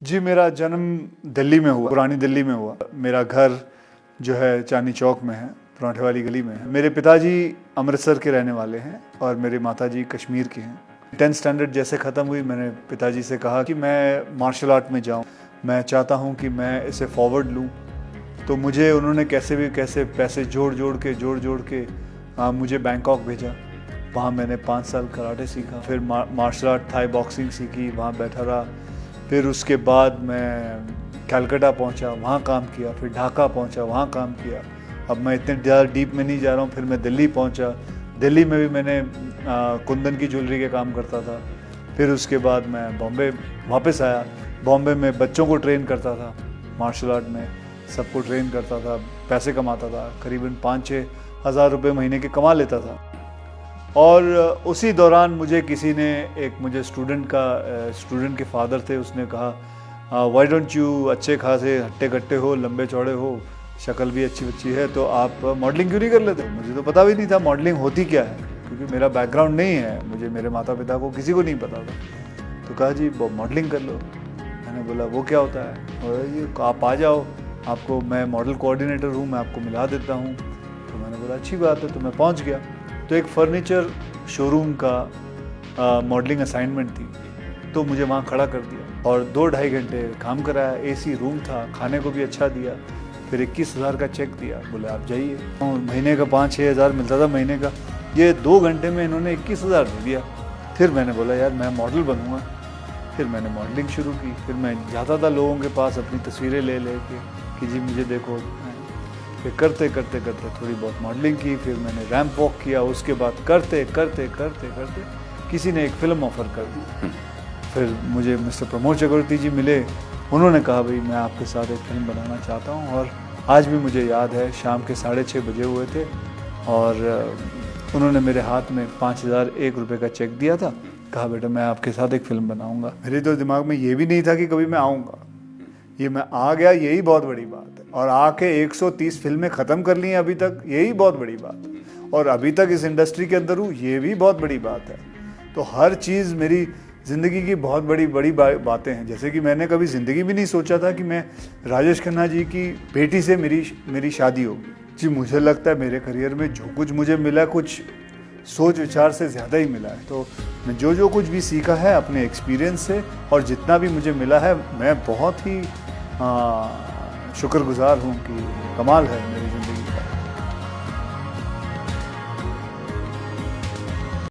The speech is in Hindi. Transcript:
जी, मेरा जन्म दिल्ली में हुआ, पुरानी दिल्ली में हुआ। मेरा घर जो है चांदनी चौक में है, पराठे वाली गली में है। मेरे पिताजी अमृतसर के रहने वाले हैं और मेरी माताजी कश्मीर की हैं। 10th स्टैंडर्ड जैसे ख़त्म हुई, मैंने पिताजी से कहा कि मैं मार्शल आर्ट में जाऊँ, मैं चाहता हूँ कि मैं इसे फॉरवर्ड लूँ। तो मुझे उन्होंने कैसे भी कैसे पैसे जोड़ जोड़ के मुझे बैंकॉक भेजा। वहाँ मैंने 5 साल कराटे सीखा, फिर मार्शल आर्ट थाई बॉक्सिंग सीखी, वहाँ बैठा रहा। फिर उसके बाद मैं कलकत्ता पहुंचा, वहाँ काम किया, फिर ढाका पहुंचा, वहाँ काम किया। अब मैं इतने ज़्यादा डीप में नहीं जा रहा हूँ। फिर मैं दिल्ली पहुंचा, दिल्ली में भी मैंने कुंदन की ज्वेलरी के काम करता था। फिर उसके बाद मैं बॉम्बे वापस आया। बॉम्बे में बच्चों को ट्रेन करता था, मार्शल आर्ट में सबको ट्रेन करता था, पैसे कमाता था, करीबन 5-6 हज़ार रुपये महीने के कमा लेता था। और उसी दौरान मुझे किसी ने मुझे स्टूडेंट के फादर थे, उसने कहा व्हाई डोंट यू, अच्छे खासे हट्टे कट्टे हो, लंबे चौड़े हो, शक्ल भी अच्छी है, तो आप मॉडलिंग क्यों नहीं कर लेते? मुझे तो पता भी नहीं था मॉडलिंग होती क्या है, क्योंकि मेरा बैकग्राउंड नहीं है, मुझे मेरे माता पिता को किसी को नहीं पता था। तो कहा जी मॉडलिंग कर लो। मैंने बोला वो क्या होता है? और जी आप आ जाओ, आपको मैं मॉडल कोऑर्डिनेटर हूँ, मैं आपको मिला देता हूँ। तो मैंने बोला अच्छी बात है। तो मैं पहुँच गया। तो एक फर्नीचर शोरूम का मॉडलिंग असाइनमेंट थी, तो मुझे वहाँ खड़ा कर दिया और 2-2.5 घंटे काम कराया। एसी रूम था, खाने को भी अच्छा दिया। फिर 21,000 का चेक दिया, बोले आप जाइए। महीने का 5-6 हज़ार मिलता था महीने का, ये 2 घंटे में इन्होंने 21,000 दे दिया। फिर मैंने बोला यार मैं मॉडल बनूँगा। फिर मैंने मॉडलिंग शुरू की। फिर मैं जाता था लोगों के पास अपनी तस्वीरें ले के कि जी मुझे देखो। फिर करते थोड़ी बहुत मॉडलिंग की। फिर मैंने रैंप वॉक किया। उसके बाद करते किसी ने एक फ़िल्म ऑफ़र कर दी। फिर मुझे मिस्टर प्रमोद चक्रवर्ती जी मिले। उन्होंने कहा भाई मैं आपके साथ एक फ़िल्म बनाना चाहता हूँ। और आज भी मुझे याद है, शाम के 6:30 बजे हुए थे और उन्होंने मेरे हाथ में 5,001 रुपये का चेक दिया था। कहा बेटा मैं आपके साथ एक फ़िल्म बनाऊँगा। मेरे तो दिमाग में ये भी नहीं था कि कभी मैं आऊँगा। ये मैं आ गया, यही बहुत बड़ी बात है। और आके 130 फिल्में ख़त्म कर ली हैं अभी तक, यही बहुत बड़ी बात है। और अभी तक इस इंडस्ट्री के अंदर हूँ, ये भी बहुत बड़ी बात है। तो हर चीज़ मेरी ज़िंदगी की बहुत बड़ी बातें हैं। जैसे कि मैंने कभी ज़िंदगी भी नहीं सोचा था कि मैं राजेश खन्ना जी की बेटी से मेरी शादी होगी। जी मुझे लगता है मेरे करियर में जो कुछ मुझे मिला, कुछ सोच विचार से ज़्यादा ही मिला है। तो मैं जो कुछ भी सीखा है अपने एक्सपीरियंस से, और जितना भी मुझे मिला है, मैं बहुत ही शुक्रगुजार हूँ कि कमाल है मेरे